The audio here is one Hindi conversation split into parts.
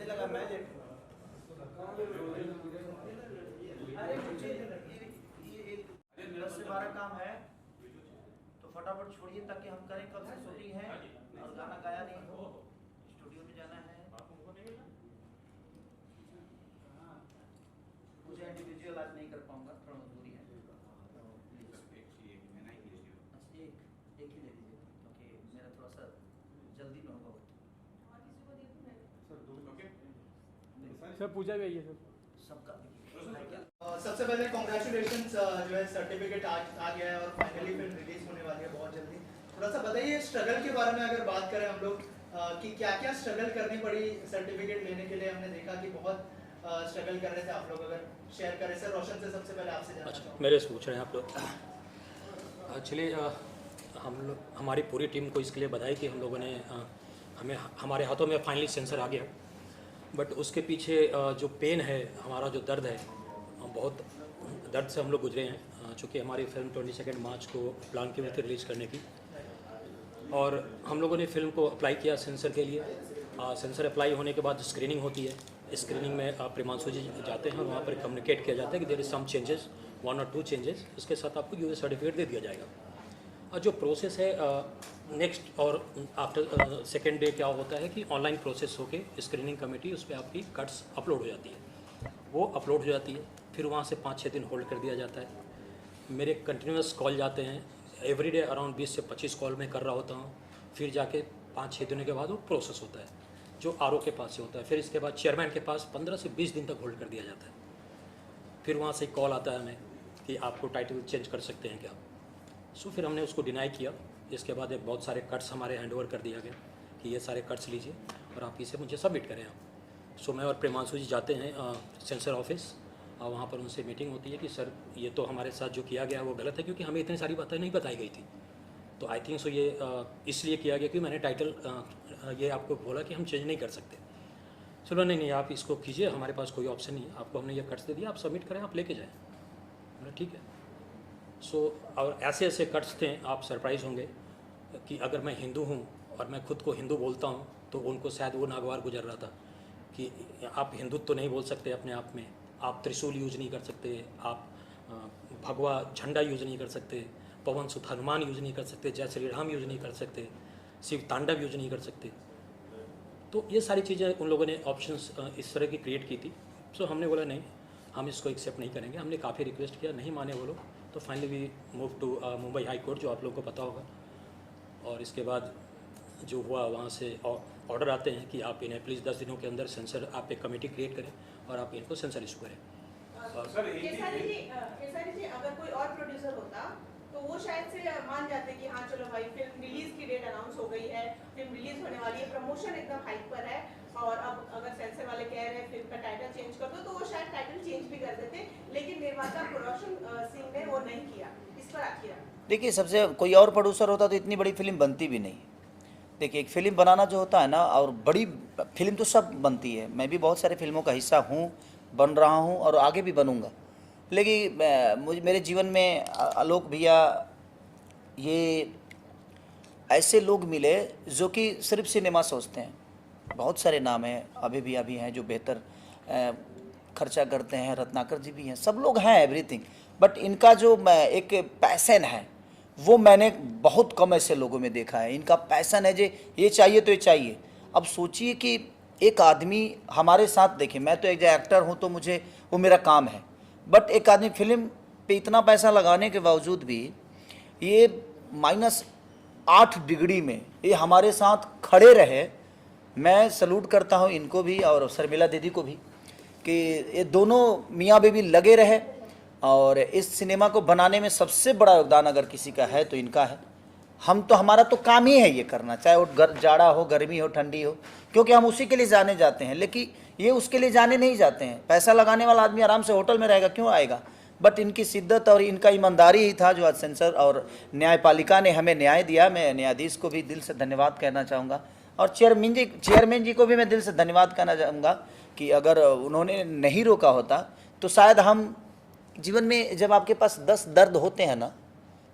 मुझे लगा मैं लेट अरे मुझे ये 10 से 12 काम है तो फटाफट छोड़िए ताकि हम करें। कल से शूटिंग है और गाना गाया नहीं हो, स्टूडियो में जाना है। मुझे इंडिविजुअल आज नहीं कर पाऊंगा, थोड़ा मजबूरी है। एक ही ले लीजिए क्योंकि मेरा थोड़ा सा जल्दी में होगा। सर पूजा भी आई है सर सबका सबसे पहले कॉन्ग्रेचुलेशंस जो है सर्टिफिकेट आ गया है और फाइनली फिल्म रिलीज होने वाली है बहुत जल्दी। थोड़ा सा बताइए स्ट्रगल के बारे में अगर बात करें हम लोग कि क्या क्या स्ट्रगल करनी पड़ी सर्टिफिकेट लेने के लिए। हमने देखा कि बहुत स्ट्रगल कर रहे थे आप लोग, अगर शेयर करें सर। रोशन से सबसे पहले आपसे जानना चाहूँगा। मेरे से पूछ रहे हैं आप लोग। एक्चुअली हमारी पूरी टीम को इसके लिए बधाई कि हम लोगों ने हमारे हाथों में फाइनली सेंसर आ गया। बट उसके पीछे जो पेन है, हमारा जो दर्द है, बहुत दर्द से हम लोग गुजरे हैं। चूँकि हमारी फिल्म 22 मार्च को प्लान की हुई थी रिलीज़ करने की, और हम लोगों ने फिल्म को अप्लाई किया सेंसर के लिए। सेंसर अप्लाई होने के बाद स्क्रीनिंग होती है। स्क्रीनिंग में प्रेमांशु जी जाते हैं और वहाँ पर कम्युनिकेट किया जाता है कि देयर इज सम चेंजेस, 1 और 2 चेंजेस, उसके साथ आपको यूए सर्टिफिकेट दे दिया जाएगा। और जो प्रोसेस है नेक्स्ट और आफ्टर सेकेंड डे क्या होता है कि ऑनलाइन प्रोसेस होके स्क्रीनिंग कमेटी उस पर आपकी कट्स अपलोड हो जाती है। वो अपलोड हो जाती है, फिर वहाँ से 5-6 दिन होल्ड कर दिया जाता है। मेरे कंटिन्यूस कॉल जाते हैं, एवरीडे अराउंड 20 से 25 कॉल मैं कर रहा होता हूँ। फिर जाके 5-6 दिनों के बाद वो प्रोसेस होता है जो आरओ के पास से होता है। फिर इसके बाद चेयरमैन के पास 15 से 20 दिन तक होल्ड कर दिया जाता है। फिर वहाँ से कॉल आता है हमें कि आपको टाइटल चेंज कर सकते हैं क्या। सो फिर हमने उसको डिनाई किया। इसके बाद एक बहुत सारे कट्स हमारे हैंडओवर कर दिया गया कि ये सारे कट्स लीजिए और आप इसे मुझे सबमिट करें आप। सो मैं और प्रेमांशु जी जाते हैं सेंसर ऑफिस, और वहाँ पर उनसे मीटिंग होती है कि सर ये तो हमारे साथ जो किया गया वो गलत है, क्योंकि हमें इतनी सारी बातें नहीं बताई गई थी। तो आई थिंक सो ये इसलिए किया गया कि मैंने टाइटल ये आपको बोला कि हम चेंज नहीं कर सकते। चलो नहीं आप इसको कीजिए, हमारे पास कोई ऑप्शन नहीं है, आपको हमने ये कट्स दे दिया, आप सबमिट करें, आप लेके जाएँ। बोला ठीक है। सो और ऐसे ऐसे कट्स थे, आप सरप्राइज़ होंगे कि अगर मैं हिंदू हूँ और मैं खुद को हिंदू बोलता हूँ तो उनको शायद वो नागवार गुजर रहा था कि आप हिंदुत्व तो नहीं बोल सकते अपने आप में, आप त्रिशूल यूज़ नहीं कर सकते, आप भगवा झंडा यूज़ नहीं कर सकते, पवन सुत हनुमान यूज़ नहीं कर सकते, जय श्री राम यूज़ नहीं कर सकते, शिव तांडव यूज़ नहीं कर सकते। तो ये सारी चीज़ें उन लोगों ने ऑप्शंस इस तरह की क्रिएट की थी। सो हमने बोला नहीं, हम इसको एक्सेप्ट नहीं करेंगे। हमने काफ़ी रिक्वेस्ट किया, नहीं माने वो लोग। तो finally we move to Mumbai high court, जो आप लोगों को पता होगा। और इसके बाद जो हुआ, वहाँ से ऑर्डर आते हैं कि आप इन्हें प्लीज़ 10 दिनों के अंदर सेंसर, आप एक कमेटी क्रिएट करें और आप इनको सेंसर इशू करें। केसारी जी, अगर कोई और प्रोड्यूसर होता तो वो शायद से मान जाते कि हाँ चलो भाई फिल्म रिलीज की डेट अनाउंस हो गई है, फिल्म रिलीज होने वाली है, प्रमोशन एकदम हाइप पर है, और अब अगर सेंसर वाले कह रहे हैं फिल्म का टाइटल चेंज कर दो, तो वो शायद टाइटल चेंज भी कर देते। लेकिन निर्माता रोशन सिंह ने वो नहीं किया। इस पर आखिर देखिए, सबसे कोई और प्रोड्यूसर होता तो इतनी बड़ी फिल्म बनती भी नहीं। देखिए, एक फिल्म बनाना जो होता है ना, और बड़ी फिल्म तो सब बनती है, मैं भी बहुत सारी फिल्मों का हिस्सा हूँ, बन रहा हूँ और आगे भी बनूँगा। लेकिन मुझे मेरे जीवन में आलोक भैया ये ऐसे लोग मिले जो कि सिर्फ सिनेमा सोचते हैं। बहुत सारे नाम हैं, अभी हैं जो बेहतर खर्चा करते हैं, रत्नाकर जी भी हैं, सब लोग हैं, एवरीथिंग। बट इनका जो एक पैसन है वो मैंने बहुत कम ऐसे लोगों में देखा है। इनका पैसन है जो ये चाहिए तो ये चाहिए। अब सोचिए कि एक आदमी हमारे साथ, देखिए मैं तो एक एक्टर हूँ तो मुझे वो मेरा काम है, बट एक आदमी फिल्म पे इतना पैसा लगाने के बावजूद भी ये -8 डिग्री में ये हमारे साथ खड़े रहे। मैं सल्यूट करता हूँ इनको भी और शर्मिला दीदी को भी कि ये दोनों मियाँ बीवी लगे रहे, और इस सिनेमा को बनाने में सबसे बड़ा योगदान अगर किसी का है तो इनका है। हम तो, हमारा तो काम ही है ये करना, चाहे वो जाड़ा हो, गर्मी हो, ठंडी हो, क्योंकि हम उसी के लिए जाने जाते हैं। लेकिन ये उसके लिए जाने नहीं जाते हैं। पैसा लगाने वाला आदमी आराम से होटल में रहेगा, क्यों आएगा। बट इनकी शिद्दत और इनका ईमानदारी ही था जो आज सेंसर और न्यायपालिका ने हमें न्याय दिया। मैं न्यायाधीश को भी दिल से धन्यवाद कहना चाहूँगा, और चेयरमैन जी को भी मैं दिल से धन्यवाद कहना चाहूँगा कि अगर उन्होंने नहीं रोका होता तो शायद हम जीवन में, जब आपके पास 10 दर्द होते हैं ना,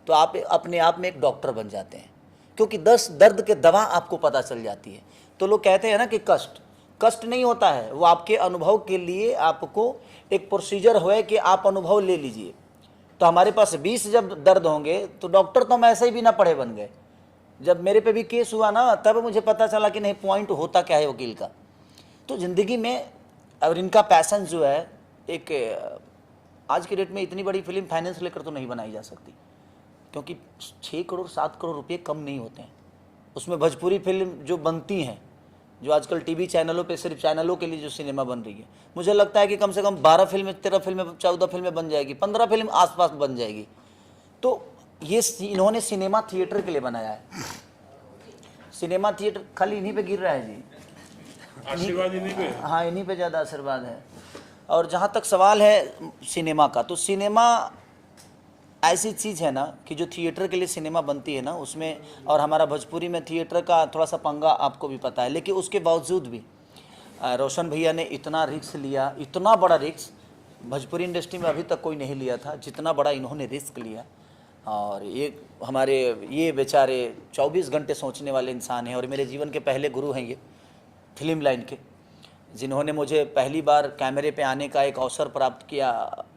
तो आप अपने आप में एक डॉक्टर बन जाते हैं, क्योंकि 10 दर्द के दवा आपको पता चल जाती है। तो लोग कहते हैं ना कि कष्ट नहीं होता है, वो आपके अनुभव के लिए आपको एक प्रोसीजर है कि आप अनुभव ले लीजिए। तो हमारे पास 20 जब दर्द होंगे तो डॉक्टर तो हम ऐसे ही बिना पढ़े बन गए। जब मेरे पे भी केस हुआ ना, तब मुझे पता चला कि नहीं, पॉइंट होता क्या है वकील का। तो ज़िंदगी में और इनका पैसन जो है, एक आज की डेट में इतनी बड़ी फिल्म फाइनेंस लेकर तो नहीं बनाई जा सकती, क्योंकि 6 करोड़ 7 करोड़ रुपये कम नहीं होते हैं। उसमें भोजपुरी फिल्म जो बनती हैं, जो आजकल टीवी चैनलों पे सिर्फ चैनलों के लिए जो सिनेमा बन रही है, मुझे लगता है कि कम से कम 12 फिल्में 13 फिल्में 14 फिल्में बन जाएगी, 15 फिल्म आसपास बन जाएगी। तो ये इन्होंने सिनेमा थिएटर के लिए बनाया है। सिनेमा थिएटर खाली इन्हीं पे गिर रहा है जी, आशीर्वाद इन्हीं पे। हाँ, इन्हीं पे ज़्यादा आशीर्वाद है। और जहाँ तक सवाल है सिनेमा का, तो सिनेमा ऐसी चीज़ है ना कि जो थिएटर के लिए सिनेमा बनती है ना, उसमें, और हमारा भोजपुरी में थिएटर का थोड़ा सा पंगा आपको भी पता है, लेकिन उसके बावजूद भी रोशन भैया ने इतना रिस्क लिया, इतना बड़ा रिस्क भोजपुरी इंडस्ट्री में अभी तक कोई नहीं लिया था जितना बड़ा इन्होंने रिस्क लिया। और ये बेचारे 24 घंटे सोचने वाले इंसान हैं, और मेरे जीवन के पहले गुरु हैं ये फिल्म लाइन के, जिन्होंने मुझे पहली बार कैमरे पे आने का एक अवसर प्राप्त किया।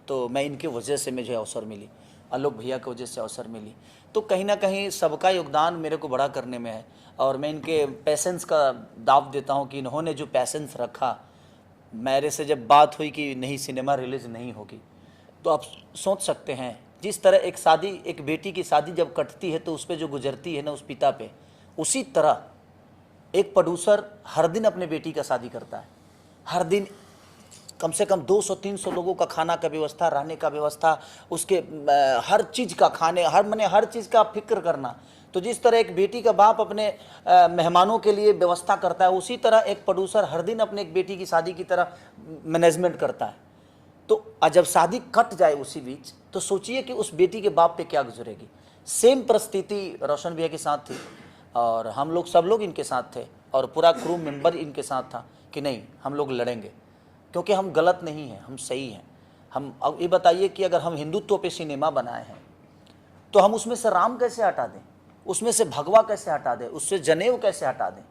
तो मैं इनके वजह से मुझे अवसर मिली, आलोक भैया की वजह से अवसर मिली। तो कहीं ना कहीं सबका योगदान मेरे को बड़ा करने में है, और मैं इनके पैसेंस का दाव देता हूँ कि इन्होंने जो पैसेंस रखा। मेरे से जब बात हुई कि नहीं, सिनेमा रिलीज़ नहीं होगी, तो आप सोच सकते हैं जिस तरह एक शादी, एक बेटी की शादी जब कटती है तो उस पर जो गुजरती है ना, उस पिता पे, उसी तरह एक प्रोड्यूसर हर दिन अपने बेटी का शादी करता है। हर दिन कम से कम 200-300 लोगों का खाना का व्यवस्था, रहने का व्यवस्था, उसके हर चीज़ का खाने, हर चीज़ का फिक्र करना। तो जिस तरह एक बेटी का बाप अपने मेहमानों के लिए व्यवस्था करता है, उसी तरह एक प्रोड्यूसर हर दिन अपने एक बेटी की शादी की तरह मैनेजमेंट करता है। तो जब शादी कट जाए उसी बीच, तो सोचिए कि उस बेटी के बाप पे क्या गुजरेगी। सेम परिस्थिति रोशन भैया के साथ थी, और हम लोग सब लोग इनके साथ थे, और पूरा क्रू मेंबर इनके साथ था कि नहीं, हम लोग लड़ेंगे, क्योंकि हम गलत नहीं हैं, हम सही हैं। हम अब ये बताइए कि अगर हम हिंदुत्व पे सिनेमा बनाए हैं, तो हम उसमें से राम कैसे हटा दें, उसमें से भगवा कैसे हटा दें, उससे जनेऊ कैसे हटा दें,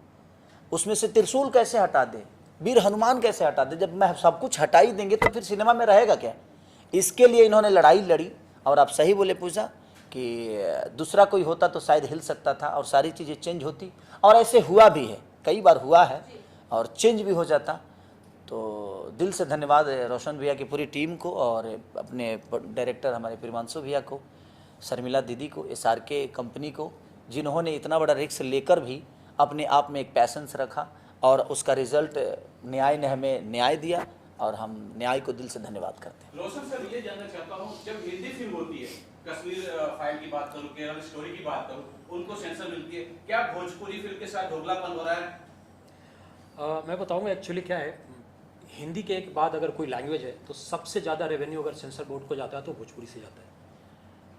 उसमें से त्रिशूल कैसे हटा दें, वीर हनुमान कैसे हटा दें। जब मैं सब कुछ हटा ही देंगे तो फिर सिनेमा में रहेगा क्या। इसके लिए इन्होंने लड़ाई लड़ी। और आप सही बोले पूजा कि दूसरा कोई होता तो शायद हिल सकता था और सारी चीज़ें चेंज होती, और ऐसे हुआ भी है, कई बार हुआ है, और चेंज भी हो जाता। तो दिल से धन्यवाद रोशन भैया की पूरी टीम को, और अपने डायरेक्टर हमारे प्रियांशु भैया को, शर्मिला दीदी को, SRK कंपनी को, जिन्होंने इतना बड़ा रिस्क लेकर भी अपने आप में एक पैसेंस रखा, और उसका रिजल्ट न्याय ने हमें न्याय दिया, और हम न्याय को दिल से धन्यवाद करते हैं। रोशन सर, ये जानना चाहता हूँ, जब हिंदी फिल्म होती है, कश्मीर फाइल की बात करूँ, केरल स्टोरी की बात करूँ, उनको सेंसर मिलती है, क्या भोजपुरी फिल्म के साथ दोगलापन हो रहा है? मैं बताऊंगा एक्चुअली क्या है। हिंदी के एक बाद अगर कोई लैंग्वेज है तो सबसे ज़्यादा रेवेन्यू अगर सेंसर बोर्ड को जाता है तो भोजपुरी से जाता है।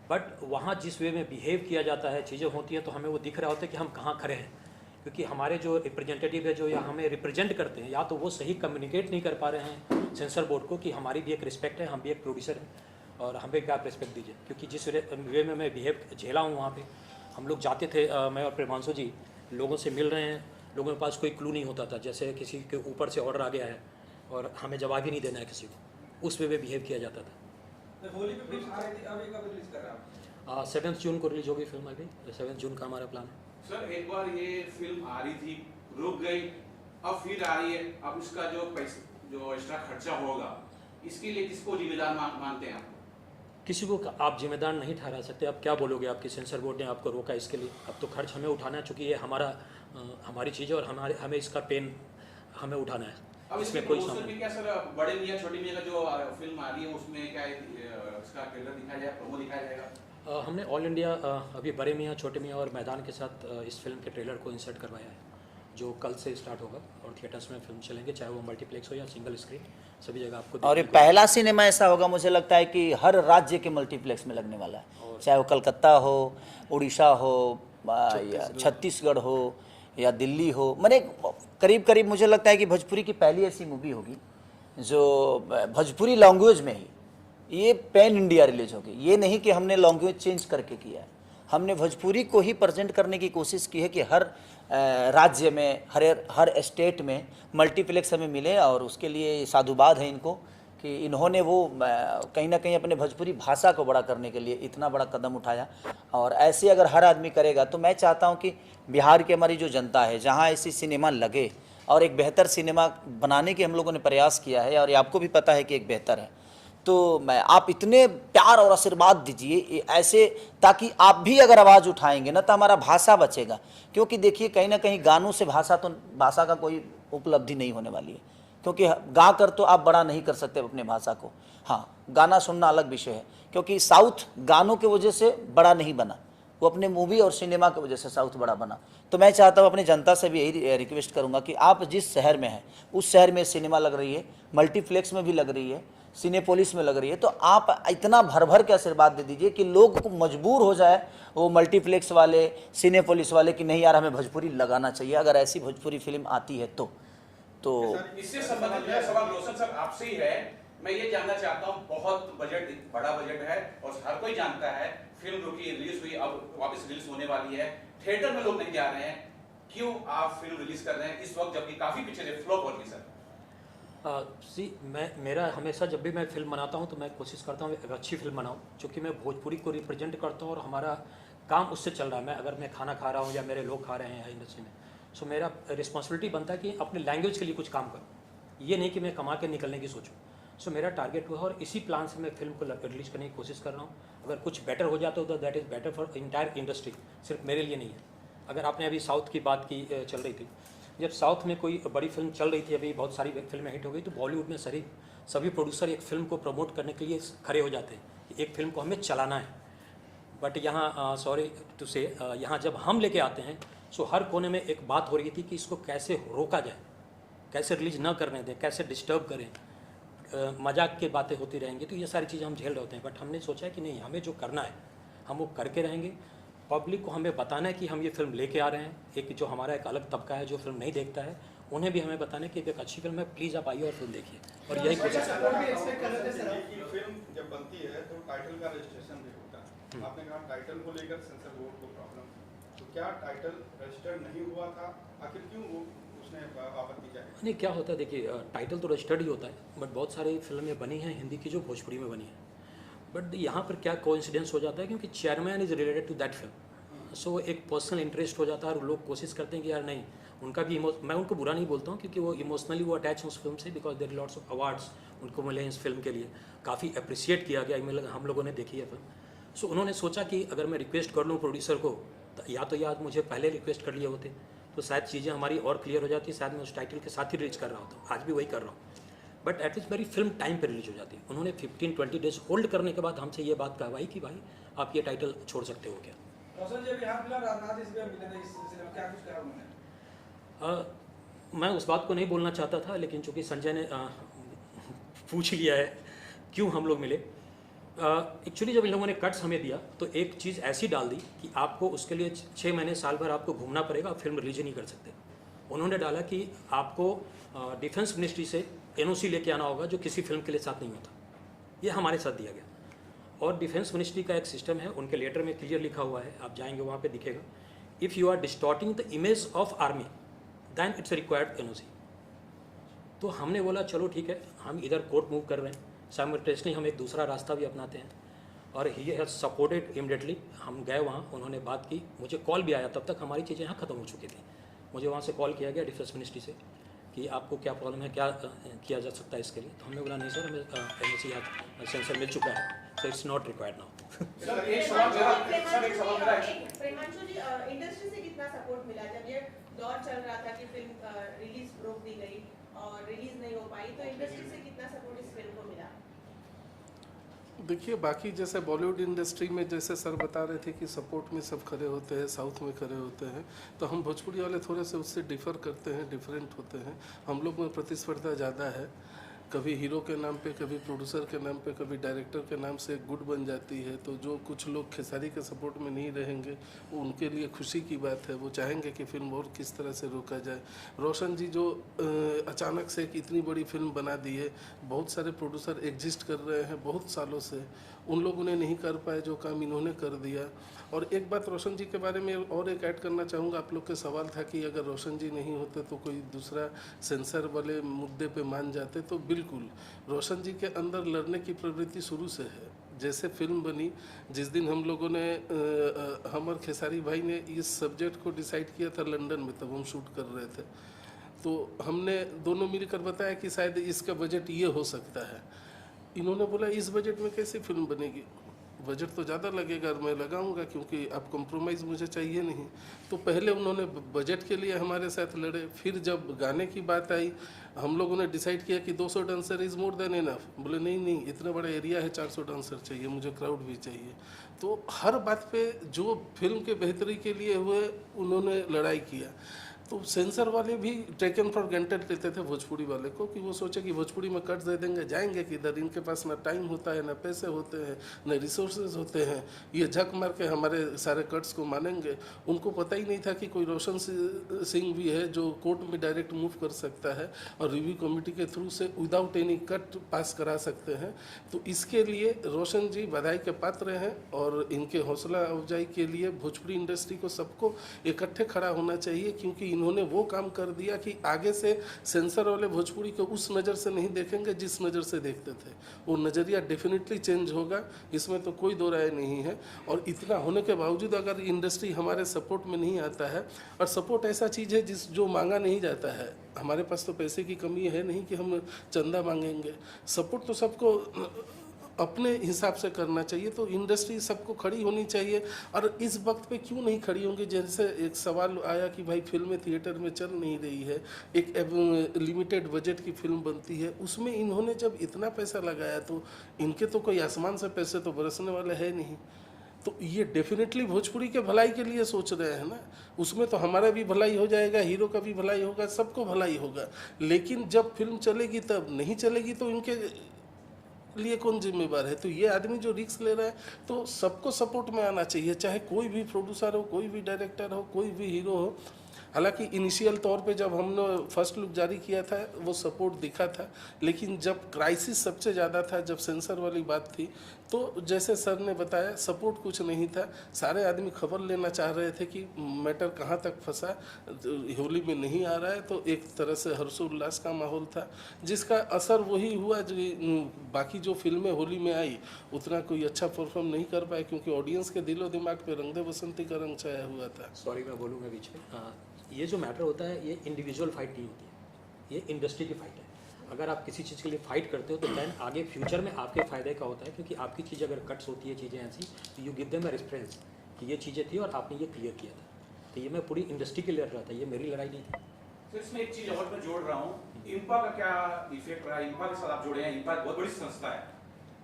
बट वहाँ जिस वे में बिहेव किया जाता है, चीज़ें होती हैं, तो हमें वो दिख रहा होता है कि हम कहाँ खड़े हैं, क्योंकि हमारे जो रिप्रेजेंटेटिव है, जो या हमें रिप्रेजेंट करते हैं, या तो वो सही कम्युनिकेट नहीं कर पा रहे हैं सेंसर बोर्ड को कि हमारी भी एक रिस्पेक्ट है, हम भी एक प्रोड्यूसर हैं और हमें क्या रिस्पेक्ट दीजिए। क्योंकि जिस वे में मैं बिहेव झेला हूँ वहाँ पे, हम लोग जाते थे, मैं और प्रियांशु जी लोगों से मिल रहे हैं, लोगों के पास कोई क्लू नहीं होता था, जैसे किसी के ऊपर से ऑर्डर आ गया है और हमें जवाब ही नहीं देना है किसी को, उस वे में बिहेव किया जाता था। होली पे फिल्म आ रही थी, अभी कब रिलीज कर रहा है? 7 जून को रिलीज होगी फिल्म। अभी 7 जून का हमारा प्लान है। सर, एक बार ये फिल्म आ रही थी, रुक गई, अब फिर आ रही है, अब इसका जो पैसा, जो एक्स्ट्रा खर्चा होगा, इसके लिए किसको जिम्मेदार मानते हैं आप? किसी को आप जिम्मेदार नहीं ठहरा सकते। अब क्या बोलोगे, आपकी सेंसर बोर्ड ने आपको रोका इसके लिए, अब तो खर्च हमें उठाना है, चूँकि ये हमारी चीज़ है और हमें इसका पेन हमें उठाना है। अब इसमें कोई प्रमोशन में क्या सर, बड़े मियाँ छोटे मियाँ का जो फिल्म आ रही है, उसमें क्या इसका ट्रेलर दिखाया जाएगा, प्रोमो दिखाया जाएगा? हमने ऑल इंडिया अभी बड़े मियाँ छोटे मियाँ और मैदान के साथ इस फिल्म के ट्रेलर को इंसर्ट करवाया है, जो कल से स्टार्ट होगा और थिएटर्स में फिल्म चलेंगे, चाहे वो मल्टीप्लेक्स हो या सिंगल स्क्रीन, सभी जगह आपको। और ये पहला सिनेमा ऐसा होगा, मुझे लगता है कि हर राज्य के मल्टीप्लेक्स में लगने वाला है, चाहे वो कलकत्ता हो, उड़ीसा हो, या छत्तीसगढ़ हो, या दिल्ली हो। मैंने करीब करीब मुझे लगता है कि भोजपुरी की पहली ऐसी मूवी होगी जो भोजपुरी लैंग्वेज में ही ये पैन इंडिया रिलीज होगी। ये नहीं कि हमने लैंग्वेज चेंज करके किया है, हमने भोजपुरी को ही प्रेजेंट करने की कोशिश की है कि हर राज्य में, हर स्टेट में मल्टीप्लेक्स हमें मिले, और उसके लिए साधुवाद है इनको कि इन्होंने वो कहीं ना कहीं अपने भोजपुरी भाषा को बड़ा करने के लिए इतना बड़ा कदम उठाया। और ऐसे अगर हर आदमी करेगा तो मैं चाहता हूँ कि बिहार की हमारी जो जनता है, जहाँ ऐसी सिनेमा लगे और एक बेहतर सिनेमा बनाने की हम लोगों ने प्रयास किया है, और ये आपको भी पता है कि एक बेहतर है, तो मैं आप इतने प्यार और आशीर्वाद दीजिए ऐसे, ताकि आप भी अगर आवाज़ उठाएंगे ना तो हमारा भाषा बचेगा। क्योंकि देखिए कहीं ना कहीं गानों से भाषा का कोई उपलब्धि नहीं होने वाली है, क्योंकि गा कर तो आप बड़ा नहीं कर सकते अपने भाषा को। हाँ, गाना सुनना अलग विषय है, क्योंकि साउथ गानों की वजह से बड़ा नहीं बना, वो अपने मूवी और सिनेमा की वजह से साउथ बड़ा बना। तो मैं चाहता हूँ, अपनी जनता से भी यही रिक्वेस्ट करूँगा कि आप जिस शहर में हैं उस शहर में सिनेमा लग रही है, मल्टीप्लेक्स में भी लग रही है, सिनेपोलिस में लग रही है, तो आप इतना भर भर के आशीर्वाद दे दीजिए कि लोग को मजबूर हो जाए वो मल्टीप्लेक्स वाले, सिनेपोलिस वाले, कि नहीं यार हमें भोजपुरी लगाना चाहिए अगर ऐसी भोजपुरी फिल्म आती है तो। इससे संबंधित मेरा सवाल रोशन साहब आपसे ही है। मैं ये जानना चाहता हूँ, बहुत बजट, बड़ा बजट है और हर कोई जानता है, फिल्म रुकी, रिलीज हुई, अब वापस रिलीज होने वाली है, थिएटर में लोग नहीं जा रहे हैं, क्यों आप फिल्म रिलीज कर रहे हैं इस वक्त जबकि काफी पिक्चरें फ्लॉप हो रही सर? मेरा हमेशा जब भी मैं फिल्म बनाता हूँ तो मैं कोशिश करता हूँ एक अच्छी फिल्म बनाऊँ, क्योंकि मैं भोजपुरी को रिप्रेजेंट करता हूँ और हमारा काम उससे चल रहा है। अगर मैं खाना खा रहा हूँ या मेरे लोग खा रहे हैं इंडस्ट्री में, सो मेरा रिस्पॉन्सिबिलिटी बनता है कि अपने लैंग्वेज के लिए कुछ काम करूँ, ये नहीं कि मैं कमा के निकलने की सोचूँ। सो मेरा टारगेट हुआ और इसी प्लान से मैं फिल्म को रिलीज करने की कोशिश कर रहा हूँ। अगर कुछ बेटर हो जाता तो that is better for entire industry, सिर्फ मेरे लिए नहीं है। अगर आपने अभी साउथ की बात की, चल रही थी, जब साउथ में कोई बड़ी फिल्म चल रही थी, अभी बहुत सारी फिल्में हिट हो गई, तो बॉलीवुड में सभी प्रोड्यूसर एक फिल्म को प्रमोट करने के लिए खड़े हो जाते हैं कि एक फिल्म को हमें चलाना है। बट यहाँ सॉरी टू से, यहाँ जब हम लेके आते हैं, सो हर कोने में एक बात हो रही थी कि इसको कैसे रोका जाए, कैसे रिलीज ना करने दें, कैसे डिस्टर्ब करें, मजाक की बातें होती रहेंगी, तो ये सारी चीज़ें हम झेल रहे होते हैं। बट हमने सोचा है कि नहीं, हमें जो करना है हम वो करके रहेंगे। पब्लिक को हमें बताना है कि हम ये फिल्म लेके आ रहे हैं। एक जो हमारा एक अलग तबका है जो फिल्म नहीं देखता है, उन्हें भी हमें बताना है कि एक अच्छी फिल्म है, प्लीज़ आप आइए और फिल्म देखिए। और यही कोशिश फिल्म जब बनती है तो टाइटल का रजिस्ट्रेशन भी होता है। आपने कहा टाइटल को लेकर सेंसर बोर्ड को प्रॉब्लम, तो क्या टाइटल रजिस्टर्ड नहीं हुआ था, आखिर क्यों वो उसने आपत्ति किया? नहीं, क्या होता है देखिए, टाइटल तो रजिस्टर्ड ही होता है, बट बहुत सारी फिल्में बनी हैं हिंदी की जो भोजपुरी में बनी है। बट यहाँ पर क्या कोइंसिडेंस हो जाता है, क्योंकि chairman is related to that film, so एक पर्सनल इंटरेस्ट हो जाता है और लोग कोशिश करते हैं कि यार नहीं, उनका भी मैं उनको बुरा नहीं बोलता हूँ, क्योंकि वो इमोशनली वो अटैच हैं उस फिल्म से, because there lots of awards उनको मिले हैं इस फिल्म के लिए, काफ़ी अप्रिशिएट किया गया, हम लोगों ने देखी है फिल्म। सो उन्होंने सोचा कि अगर मैं रिक्वेस्ट कर लूँ प्रोड्यूसर को, या मुझे पहले रिक्वेस्ट कर लिए होते तो शायद चीज़ें हमारी और क्लियर हो जाती, शायद मैं उस टाइटल के साथ ही रिलीज कर रहा होता हूँ, आज भी वही कर रहा हूँ। बट एटलीस्ट मेरी फिल्म टाइम पे रिलीज हो जाती है। उन्होंने 15-20 डेज होल्ड करने के बाद हमसे ये बात कहवाई कि भाई आप ये टाइटल छोड़ सकते हो क्या। रोशन जी अभी यहाँ मिला, राजनाथ जी से मिले थे इस सिलसिले में, क्या कुछ करा उन्होंने? मैं उस बात को नहीं बोलना चाहता था, लेकिन चूंकि संजय ने पूछ लिया है क्यों हम लोग मिले। एक्चुअली जब इन लोगों ने कट्स हमें दिया तो एक चीज़ ऐसी डाल दी कि आपको उसके लिए 6 महीने साल भर आपको घूमना पड़ेगा, आप फिल्म रिलीज नहीं कर सकते। उन्होंने डाला कि आपको डिफेंस मिनिस्ट्री से NOC लेके आना होगा, जो किसी फिल्म के लिए साथ नहीं होता। ये हमारे साथ दिया गया, और डिफेंस मिनिस्ट्री का एक सिस्टम है, उनके लेटर में क्लियर लिखा हुआ है, आप जाएंगे वहाँ पे दिखेगा, if you are distorting the image of army then it's required NOC। तो हमने बोला चलो ठीक है, हम इधर कोर्ट मूव कर रहे हैं, साइमल्टेनियसली हम एक दूसरा रास्ता भी अपनाते हैं, और ही हैज़ सपोर्टेड इमीडिएटली। हम गए वहाँ, उन्होंने बात की, मुझे कॉल भी आया, तब तक हमारी चीज़ें यहाँ ख़त्म हो चुकी थी। मुझे वहाँ से कॉल किया गया डिफेंस मिनिस्ट्री से कि आपको क्या प्रॉब्लम है, क्या किया जा सकता है इसके लिए। तो हमने बोला नहीं सर, हमें NOC या सेंसर मिल चुका है, so it's not required now. Sir एक सवाल मेरा प्रेमांशु जी, इंडस्ट्री से कितना सपोर्ट मिला जब ये दौर चल रहा था कि फिल्म रिलीज रोक दी गई और रिलीज नहीं हो पाई, तो इंडस्ट्री से कितना सपोर्ट इस फिल्म को मिला? देखिए, बाकी जैसे बॉलीवुड इंडस्ट्री में जैसे सर बता रहे थे कि सपोर्ट में सब खड़े होते हैं, साउथ में खड़े होते हैं, तो हम भोजपुरी वाले थोड़े से उससे डिफ़र करते हैं, डिफरेंट होते हैं। हम लोग में प्रतिस्पर्धा ज़्यादा है, कभी हीरो के नाम पे, कभी प्रोड्यूसर के नाम पे, कभी डायरेक्टर के नाम से गुड बन जाती है। तो जो कुछ लोग खेसारी के सपोर्ट में नहीं रहेंगे, वो उनके लिए खुशी की बात है, वो चाहेंगे कि फिल्म और किस तरह से रोका जाए। रोशन जी जो अचानक से एक इतनी बड़ी फिल्म बना दी है, बहुत सारे प्रोड्यूसर एग्जिस्ट कर रहे हैं बहुत सालों से, उन लोगों ने नहीं कर पाए जो काम इन्होंने कर दिया। और एक बात रोशन जी के बारे में और एक ऐड करना चाहूँगा, आप लोग के सवाल था कि अगर रोशन जी नहीं होते तो कोई दूसरा सेंसर वाले मुद्दे पे मान जाते, तो बिल्कुल रोशन जी के अंदर लड़ने की प्रवृत्ति शुरू से है। जैसे फिल्म बनी, जिस दिन हम लोगों ने हम और खेसारी भाई ने इस सब्जेक्ट को डिसाइड किया था लंदन में, तब हम शूट कर रहे थे, तो हमने दोनों मिलकर बताया कि शायद इसका बजट ये हो सकता है। इन्होंने बोला इस बजट में कैसे फिल्म बनेगी, बजट तो ज़्यादा लगेगा और मैं लगाऊंगा क्योंकि अब कॉम्प्रोमाइज़ मुझे चाहिए नहीं। तो पहले उन्होंने बजट के लिए हमारे साथ लड़े, फिर जब गाने की बात आई हम लोगों ने डिसाइड किया कि 200 dancer is more than enough. बोले नहीं नहीं, इतना बड़ा एरिया है, 400 डांसर चाहिए, मुझे क्राउड भी चाहिए। तो हर बात पे जो फिल्म के बेहतरी के लिए हुए उन्होंने लड़ाई किया। तो सेंसर वाले भी टेकन फॉर ग्रांटेड लेते थे भोजपुरी वाले को, कि वो सोचे कि भोजपुरी में कट्स दे देंगे, जाएंगे किधर, इनके पास ना टाइम होता है, ना पैसे होते हैं, ना रिसोर्सेज होते हैं, ये झक मार के हमारे सारे कट्स को मानेंगे। उनको पता ही नहीं था कि कोई रोशन सिंह भी है जो कोर्ट में डायरेक्ट मूव कर सकता है और रिव्यू कमेटी के थ्रू से विदाउट एनी कट पास करा सकते हैं। तो इसके लिए रोशन जी बधाई के पात्र हैं और इनके हौसला अफजाई के लिए भोजपुरी इंडस्ट्री को सबको इकट्ठे खड़ा होना चाहिए, क्योंकि इन्होंने वो काम कर दिया कि आगे से सेंसर वाले भोजपुरी को उस नज़र से नहीं देखेंगे जिस नज़र से देखते थे। वो नज़रिया डेफिनेटली चेंज होगा, इसमें तो कोई दो राय नहीं है। और इतना होने के बावजूद अगर इंडस्ट्री हमारे सपोर्ट में नहीं आता है, और सपोर्ट ऐसा चीज़ है जो मांगा नहीं जाता है, हमारे पास तो पैसे की कमी है नहीं कि हम चंदा मांगेंगे। सपोर्ट तो सबको अपने हिसाब से करना चाहिए। तो इंडस्ट्री सबको खड़ी होनी चाहिए। और इस वक्त पे क्यों नहीं खड़ी होंगी, जैसे एक सवाल आया कि भाई फिल्में थिएटर में चल नहीं रही है, एक लिमिटेड बजट की फिल्म बनती है, उसमें इन्होंने जब इतना पैसा लगाया तो इनके तो कोई आसमान से पैसे तो बरसने वाले है नहीं। तो ये डेफिनेटली भोजपुरी के भलाई के लिए सोच रहे हैं ना, उसमें तो हमारा भी भलाई हो जाएगा, हीरो का भी भलाई होगा, सबको भलाई होगा। लेकिन जब फिल्म चलेगी तब नहीं चलेगी तो इनके लिए कौन जिम्मेवार है। तो ये आदमी जो रिस्क ले रहा है, तो सबको सपोर्ट में आना चाहिए, चाहे कोई भी प्रोड्यूसर हो, कोई भी डायरेक्टर हो, कोई भी हीरो हो। हालांकि इनिशियल तौर पे जब हमने फर्स्ट लुक जारी किया था वो सपोर्ट दिखा था, लेकिन जब क्राइसिस सबसे ज़्यादा था, जब सेंसर वाली बात थी, तो जैसे सर ने बताया सपोर्ट कुछ नहीं था। सारे आदमी खबर लेना चाह रहे थे कि मैटर कहाँ तक फंसा, होली में नहीं आ रहा है। तो एक तरह से हर्षोल्लास का माहौल था, जिसका असर वही हुआ जो बाकी जो फिल्में होली में आई उतना कोई अच्छा परफॉर्म नहीं कर पाए, क्योंकि ऑडियंस के दिलो दिमाग पे रंग दे बसंती का रंग छाया हुआ था। सॉरी मैं बोलूँगा बीच में। ये जो मैटर होता है ये इंडिविजुअल फाइट नहीं होती है, ये इंडस्ट्री की फाइट है। अगर आप किसी चीज़ के लिए फाइट करते हो तो दैन आगे फ्यूचर में आपके फ़ायदे का होता है, क्योंकि आपकी चीज़ अगर कट्स होती है चीज़ें ऐसी, तो you give them a reference कि ये चीज़ें थी और आपने ये क्लियर किया था। तो ये मैं पूरी इंडस्ट्री के लिए लड़ रहा था, ये मेरी लड़ाई नहीं थी। तो इसमें एक चीज़ और मैं जोड़ रहा हूँ, इंपा का क्या इफेक्ट रहा? इंपा के साथ आप जुड़े हैं, इंपा बहुत बड़ी संस्था है,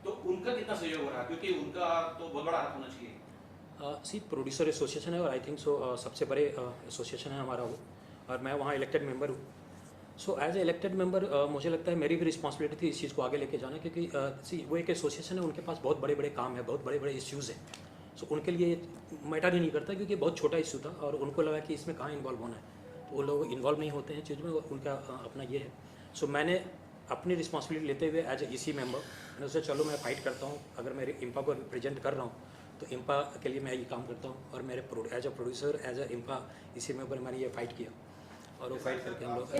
तो उनका कितना सहयोग हो रहा है? क्योंकि उनका तो बहुत बड़ा हाथ होना चाहिए। सी प्रोड्यूसर एसोसिएशन है और आई थिंक सो सबसे बड़े एसोसिएशन है हमारा वो, और मैं वहाँ इलेक्टेड मेंबर हूँ। So as a elected member मुझे लगता है मेरी भी रिस्पॉन्सिबिलिटी थी इस चीज़ को आगे लेके जाना, क्योंकि सी वो एक एसोसिएशन है, उनके पास बहुत बड़े बड़े काम है, बहुत बड़े बड़े इश्यूज़ हैं। सो उनके लिए मैटर ही नहीं करता, क्योंकि बहुत छोटा इशू था और उनको लगा कि इसमें कहाँ इन्वॉल्व होना है, तो वो लोग इन्वॉल्व नहीं होते हैं चीज़ में, उनका अपना ये है। सो मैंने अपनी रिस्पॉन्सिबिलिटी लेते हुए एज ए EC मेंबर मैंने सोचा चलो मैं फ़ाइट करता हूँ, अगर मेरे इंपा को रिप्रेजेंट कर रहा हूँ तो इंपा के लिए मैं ये काम करता हूँ। और मेरे as a producer as a IMPPA EC member मैंने ये फ़ाइट किया और वो फाइट करके हम लोग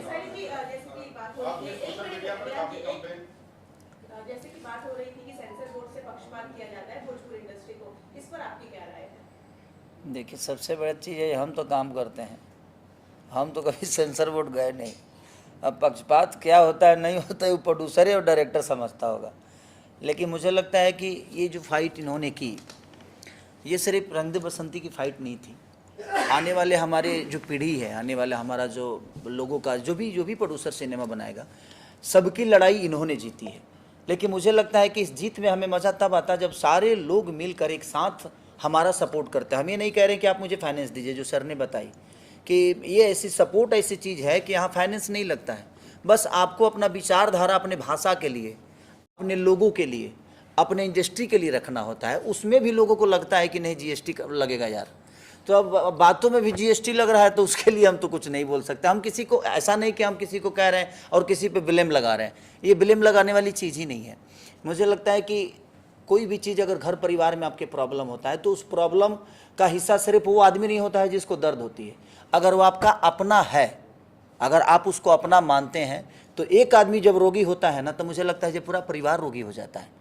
जैसे कि बात हो रही थी कि सेंसर बोर्ड से पक्षपात किया जाता है भोजपुरी इंडस्ट्री को, इस पर आपकी क्या राय है? देखिए सबसे बड़ी चीज़ है हम तो काम करते हैं, हम तो कभी सेंसर बोर्ड गए नहीं। अब पक्षपात क्या होता है नहीं होता है वो प्रोड्यूसर है और डायरेक्टर समझता होगा। लेकिन मुझे लगता है कि ये जो फाइट इन्होंने की ये सिर्फ रंग दे बसंती की फ़ाइट नहीं थी। आने वाले हमारे जो पीढ़ी है, आने वाला हमारा जो लोगों का जो भी प्रोड्यूसर सिनेमा बनाएगा, सबकी लड़ाई इन्होंने जीती है। लेकिन मुझे लगता है कि इस जीत में हमें मज़ा तब आता है जब सारे लोग मिलकर एक साथ हमारा सपोर्ट करते हैं। हम ये नहीं कह रहे कि आप मुझे फाइनेंस दीजिए, जो सर ने बताई कि ये ऐसी सपोर्ट ऐसी चीज़ है कि यहाँ फाइनेंस नहीं लगता है, बस आपको अपना विचारधारा अपने भाषा के लिए, अपने लोगों के लिए, अपने इंडस्ट्री के लिए रखना होता है। उसमें भी लोगों को लगता है कि नहीं GST लगेगा यार, तो अब बातों में भी GST लग रहा है तो उसके लिए हम तो कुछ नहीं बोल सकते। हम किसी को ऐसा नहीं कि हम किसी को कह रहे हैं और किसी पे ब्लेम लगा रहे हैं, ये ब्लेम लगाने वाली चीज़ ही नहीं है। मुझे लगता है कि कोई भी चीज़ अगर घर परिवार में आपके प्रॉब्लम होता है तो उस प्रॉब्लम का हिस्सा सिर्फ वो आदमी नहीं होता है जिसको दर्द होती है। अगर वो आपका अपना है, अगर आप उसको अपना मानते हैं, तो एक आदमी जब रोगी होता है ना तो मुझे लगता है कि पूरा परिवार रोगी हो जाता है।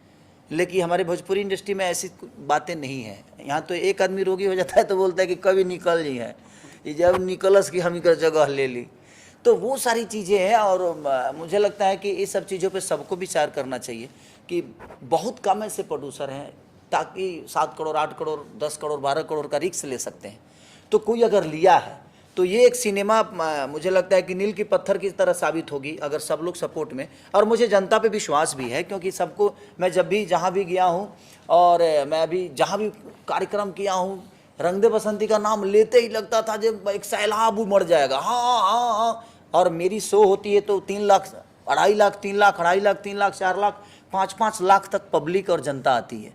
लेकिन हमारे भोजपुरी इंडस्ट्री में ऐसी बातें नहीं है। यहाँ तो एक आदमी रोगी हो जाता है तो बोलता है कि कभी निकल नहीं है, ये जब निकलस की हम ही जगह ले ली। तो वो सारी चीज़ें हैं और मुझे लगता है कि इस सब चीज़ों पे सबको विचार करना चाहिए कि बहुत कम ऐसे प्रोड्यूसर हैं ताकि 7 करोड़ 8 करोड़ 10 करोड़ 12 करोड़ का रिस्क ले सकते हैं। तो कोई अगर लिया है तो ये एक सिनेमा मुझे लगता है कि नील की पत्थर की तरह साबित होगी अगर सब लोग सपोर्ट में। और मुझे जनता पे विश्वास भी है क्योंकि सबको, मैं जब भी जहाँ भी गया हूँ और मैं अभी जहाँ भी कार्यक्रम किया हूँ, रंग दे बसंती का नाम लेते ही लगता था जब एक सैलाब उमड़ जाएगा। हाँ हाँ हाँ। और मेरी शो होती है तो 3 लाख 2.5 लाख 3 लाख 2.5 लाख 3 लाख 4 लाख 5-5 लाख तक पब्लिक और जनता आती है।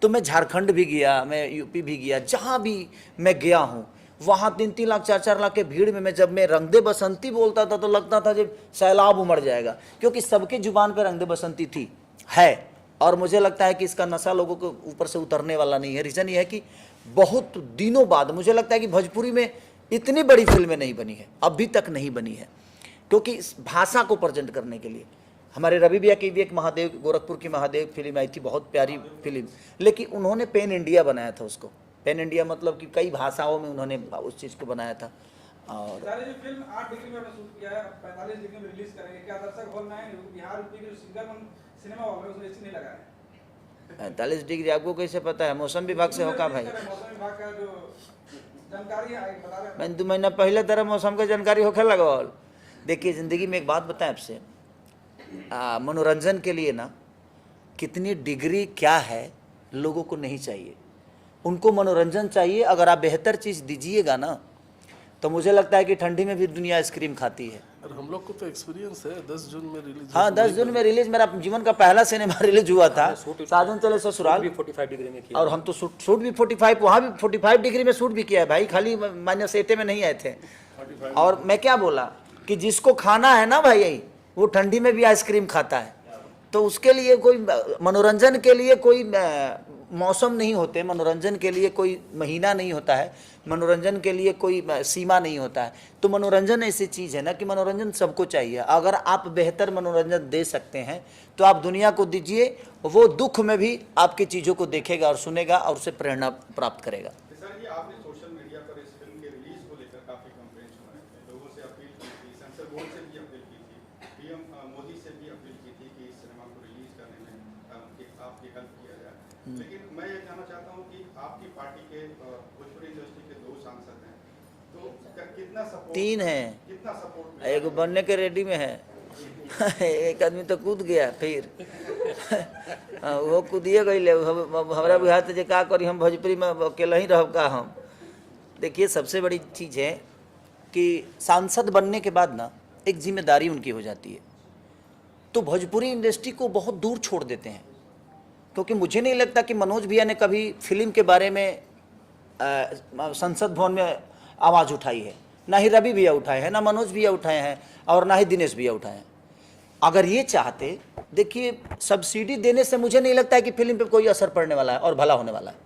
तो मैं झारखंड भी गया, मैं यूपी भी गया, जहाँ भी मैं गया हूँ वहाँ 3-3 लाख 4-4 लाख के भीड़ में जब मैं रंग दे बसंती बोलता था तो लगता था जब सैलाब उमड़ जाएगा, क्योंकि सबके जुबान पे रंग दे बसंती थी है। और मुझे लगता है कि इसका नशा लोगों के ऊपर से उतरने वाला नहीं है। रीज़न ये है कि बहुत दिनों बाद मुझे लगता है कि भोजपुरी में इतनी बड़ी फिल्में नहीं बनी है, अभी तक नहीं बनी है, क्योंकि इस भाषा को प्रेजेंट करने के लिए हमारे रवि भैया की भी एक महादेव, गोरखपुर की महादेव फिल्म आई थी, बहुत प्यारी फिल्म, लेकिन उन्होंने पेन इंडिया बनाया था उसको। पेन इंडिया मतलब कि कई भाषाओं में उन्होंने उस चीज़ को बनाया था। और जो फिल्म 8 डिग्री में शूट किया है, 45 डिग्री में रिलीज करेंगे, क्या दर्शक हॉल में आएंगे? बिहार यूपी के जो सिंगल सिनेमा हॉल है उसमें एसी नहीं लगा है। 45 डिग्री आपको कैसे पता है? मौसम विभाग से होगा भाई। मौसम विभाग का जो जानकारी है बता रहे हैं। मैंने 2 महीना पहले तरह मौसम का जानकारी होकर लगाओ। देखिए ज़िंदगी में एक बात बताएं आपसे, मनोरंजन के लिए ना कितनी डिग्री क्या है लोगों को नहीं चाहिए, उनको मनोरंजन चाहिए। अगर आप बेहतर चीज़ दीजिएगा ना तो मुझे लगता है कि ठंडी में भी दुनिया आइसक्रीम खाती है। और हम लोग को तो एक्सपीरियंस है, 10 जून में रिलीज। हाँ 10 जून में रिलीज, मेरा जीवन का पहला सिनेमा रिलीज हुआ था, साधन चले ससुराल, भी 45 डिग्री में किया। और हम तो शूट भी 45, वहाँ भी 45 डिग्री में शूट भी किया है भाई, खाली -8 में नहीं आए थे। और मैं क्या बोला कि जिसको खाना है ना भाई वो ठंडी में भी आइसक्रीम खाता है। तो उसके लिए कोई मनोरंजन के लिए कोई मौसम नहीं होते, मनोरंजन के लिए कोई महीना नहीं होता है, मनोरंजन के लिए कोई सीमा नहीं होता है। तो मनोरंजन ऐसी चीज़ है ना कि मनोरंजन सबको चाहिए। अगर आप बेहतर मनोरंजन दे सकते हैं तो आप दुनिया को दीजिए, वो दुख में भी आपकी चीज़ों को देखेगा और सुनेगा और उससे प्रेरणा प्राप्त करेगा। सर जी, आपने सोशल मीडिया पर इस फिल्म के रिलीज को लेकर काफ़ी कंप्लेंट्स सुनाए थे, लोगों से अपील की थी, सेंसर बोर्ड से भी अपील की थी, पीएम मोदी से भी अपील की थी कि इस सिनेमा को रिलीज करने में आपकी हेल्प किया जाए। लेकिन मैं ये जानना चाहता हूँ कि आपकी पार्टी के भोजपुरी इंडस्ट्री के 2 सांसद हैं, तो कितना सपोर्ट, 3 हैं, कितना सपोर्ट, एक बनने के रेडी में है एक आदमी तो कूद गया फिर वो कूदिए गई, हमारा बुझा जे का करी, हम भोजपुरी में अकेला ही रह का हम। देखिए सबसे बड़ी चीज़ है कि सांसद बनने के बाद ना एक जिम्मेदारी उनकी हो जाती है, तो भोजपुरी इंडस्ट्री को बहुत दूर छोड़ देते हैं। क्योंकि मुझे नहीं लगता कि मनोज भैया ने कभी फिल्म के बारे में संसद भवन में आवाज़ उठाई है, ना ही रवि भैया उठाए हैं, ना मनोज भैया उठाए हैं, और ना ही दिनेश भैया उठाए हैं। अगर ये चाहते, देखिए सब्सिडी देने से मुझे नहीं लगता है कि फिल्म पे कोई असर पड़ने वाला है और भला होने वाला है।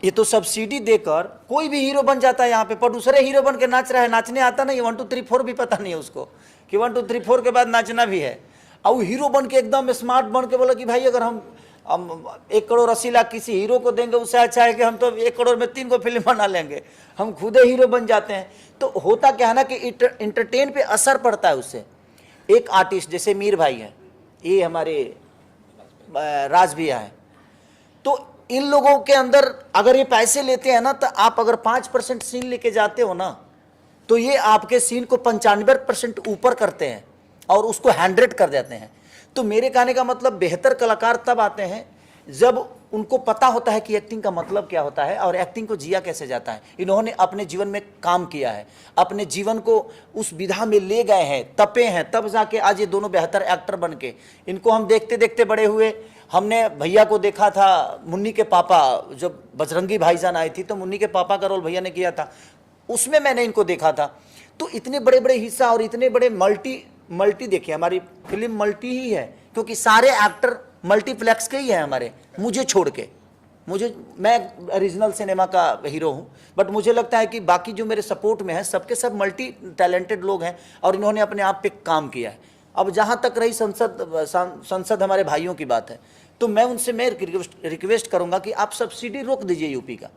ये तो सब्सिडी देकर कोई भी हीरो बन जाता है। यहाँ पे प्रोड्यूसर हीरो बन के नाच रहा है, नाचने आता नहीं, 1 2 3 4 भी पता नहीं है उसको कि 1 2 3 4 के बाद नाचना भी है। और वो हीरो बन के एकदम स्मार्ट बन के बोला कि भाई अगर हम 1 करोड़ 80 लाख किसी हीरो को देंगे उससे अच्छा है कि हम तो 1 करोड़ में 3 को फिल्म बना लेंगे, हम खुदे हीरो बन जाते हैं। तो होता क्या है ना कि इंटरटेन पे असर पड़ता है उससे। एक आर्टिस्ट जैसे मीर भाई है, ये हमारे राज भैया है, तो इन लोगों के अंदर अगर ये पैसे लेते हैं ना, तो आप अगर 5% सीन लेके जाते हो ना, तो ये आपके सीन को 95% ऊपर करते हैं और उसको 100 कर देते हैं। तो मेरे कहने का मतलब बेहतर कलाकार तब आते हैं जब उनको पता होता है कि एक्टिंग का मतलब क्या होता है और एक्टिंग को जिया कैसे जाता है। इन्होंने अपने जीवन में काम किया है, अपने जीवन को उस विधा में ले गए हैं, तपे हैं, तब जाके आज ये दोनों बेहतर एक्टर बन के, इनको हम देखते देखते बड़े हुए। हमने भैया को देखा था, मुन्नी के पापा, जब बजरंगी भाईजान आई थी तो मुन्नी के पापा का रोल भैया ने किया था, उसमें मैंने इनको देखा था। तो इतने बड़े बड़े हिस्सा और इतने बड़े मल्टी देखिए, हमारी फिल्म मल्टी ही है, क्योंकि सारे एक्टर मल्टीप्लेक्स के ही हैं हमारे, मुझे छोड़ के। मैं रीजनल सिनेमा का हीरो हूँ, बट मुझे लगता है कि बाकी जो मेरे सपोर्ट में है सबके सब मल्टी टैलेंटेड लोग हैं और इन्होंने अपने आप पे काम किया है। अब जहाँ तक रही संसद हमारे भाइयों की बात है, तो मैं उनसे रिक्वेस्ट करूँगा कि आप सब्सिडी रोक दीजिए यूपी का,